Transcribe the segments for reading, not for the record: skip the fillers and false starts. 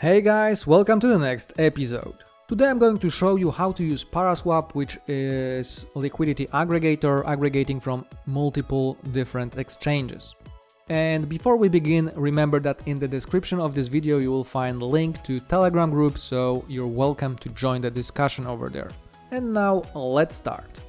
Hey guys, welcome to the next episode. Today I'm going to show you how to use ParaSwap, which is liquidity aggregator aggregating from multiple different exchanges. And before we begin, remember that in the description of this video you will find a link to Telegram group, so you're welcome to join the discussion over there. And now let's start.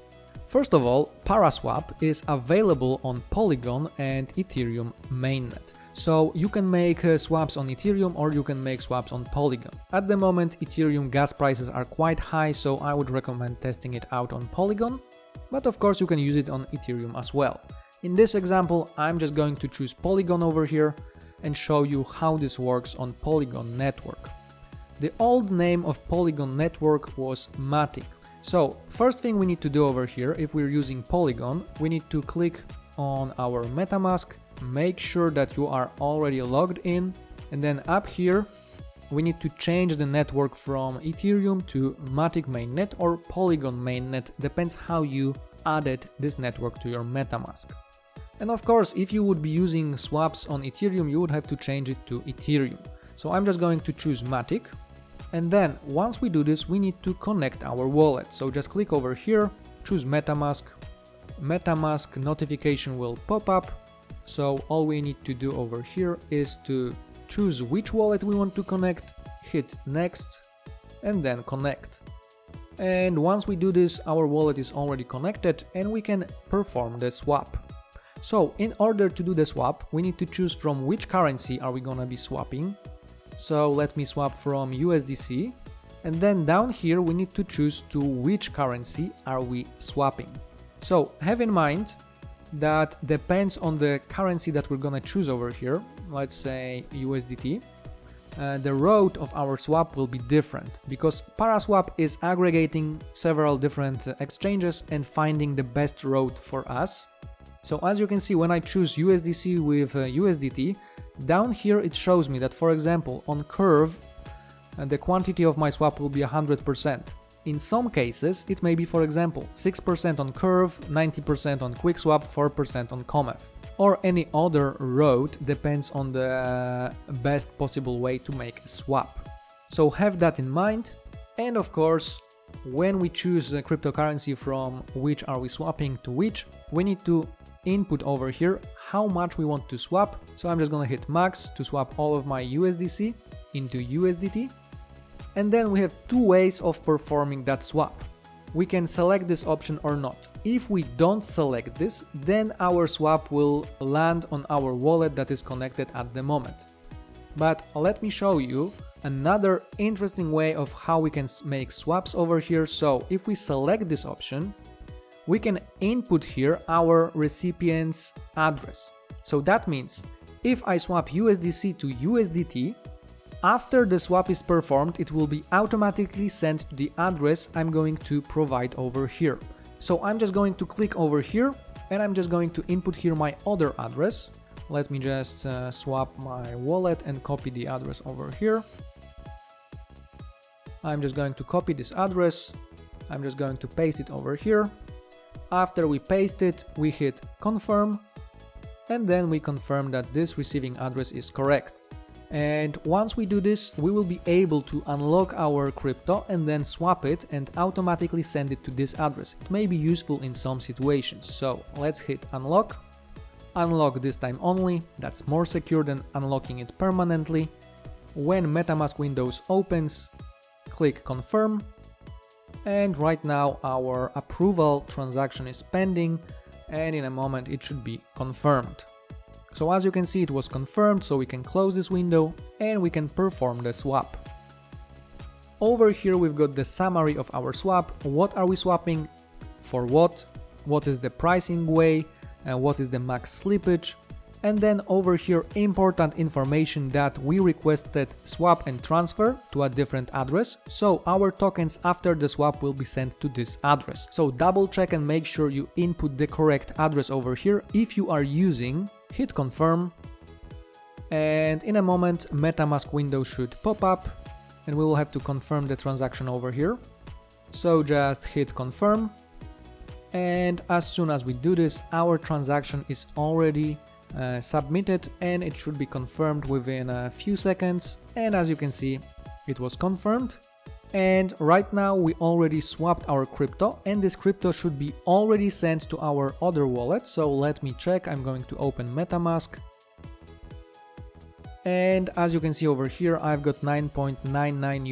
First of all, ParaSwap is available on Polygon and Ethereum mainnet. So you can make swaps on Ethereum or you can make swaps on Polygon. At the moment, Ethereum gas prices are quite high, so I would recommend testing it out on Polygon. But of course you can use it on Ethereum as well. In this example, I'm just going to choose Polygon over here and show you how this works on Polygon network. The old name of Polygon network was Matic. So first thing we need to do over here, if we're using Polygon, we need to click on our MetaMask, make sure that you are already logged in, and then up here we need to change the network from Ethereum to Matic mainnet or Polygon mainnet, depends how you added this network to your MetaMask. And of course, if you would be using swaps on Ethereum, you would have to change it to Ethereum. So I'm just going to choose Matic, and then once we do this, we need to connect our wallet. So just click over here, choose MetaMask. MetaMask notification will pop up. So all we need to do over here is to choose which wallet we want to connect, hit next, and then connect. And once we do this, our wallet is already connected and we can perform the swap. So in order to do the swap, we need to choose from which currency are we gonna be swapping. So let me swap from USDC, and then down here we need to choose to which currency are we swapping. So have in mind that depends on the currency that we're gonna choose over here, let's say USDT, the route of our swap will be different because ParaSwap is aggregating several different exchanges and finding the best route for us. So as you can see, when I choose USDC with USDT, down here it shows me that, for example, on Curve, the quantity of my swap will be 100%. In some cases, it may be, for example, 6% on Curve, 90% on QuickSwap, 4% on Comef. Or any other route, depends on the best possible way to make a swap. So have that in mind. And of course, when we choose a cryptocurrency from which are we swapping to which, we need to input over here how much we want to swap. So I'm just gonna hit max to swap all of my USDC into USDT. And then we have two ways of performing that swap. We can select this option or not. If we don't select this, then our swap will land on our wallet that is connected at the moment. But let me show you another interesting way of how we can make swaps over here. So if we select this option, we can input here our recipient's address. So that means if I swap USDC to USDT, after the swap is performed, it will be automatically sent to the address I'm going to provide over here. So I'm just going to click over here and I'm just going to input here my other address. Let me just swap my wallet and copy the address over here. I'm just going to copy this address. I'm just going to paste it over here. After we paste it, we hit confirm, and then we confirm that this receiving address is correct. And once we do this, we will be able to unlock our crypto and then swap it and automatically send it to this address. It may be useful in some situations. So let's hit unlock. Unlock this time only. That's more secure than unlocking it permanently. When MetaMask Windows opens, click confirm. And right now our approval transaction is pending, and in a moment it should be confirmed. So as you can see, it was confirmed, so we can close this window and we can perform the swap. Over here we've got the summary of our swap. What are we swapping? For what? What is the pricing way? And what is the max slippage? And then over here, important information that we requested swap and transfer to a different address. So our tokens after the swap will be sent to this address. So double check and make sure you input the correct address over here. If you are using, hit confirm. And in a moment, MetaMask window should pop up and we will have to confirm the transaction over here. So just hit confirm. And as soon as we do this, our transaction is already submit it, and it should be confirmed within a few seconds. And as you can see, it was confirmed. And right now we already swapped our crypto, and this crypto should be already sent to our other wallet. So let me check. I'm going to open MetaMask. And as you can see over here, I've got 9.99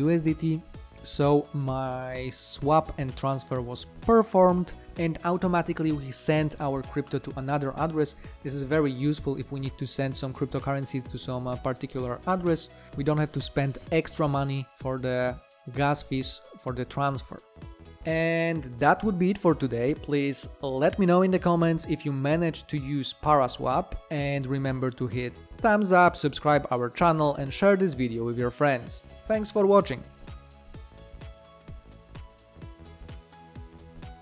USDT. So my swap and transfer was performed, and automatically we sent our crypto to another address. This is very useful if we need to send some cryptocurrencies to some particular address. We don't have to spend extra money for the gas fees for the transfer. And that would be it for today. Please let me know in the comments if you managed to use ParaSwap, and remember to hit thumbs up, subscribe our channel and share this video with your friends. Thanks for watching.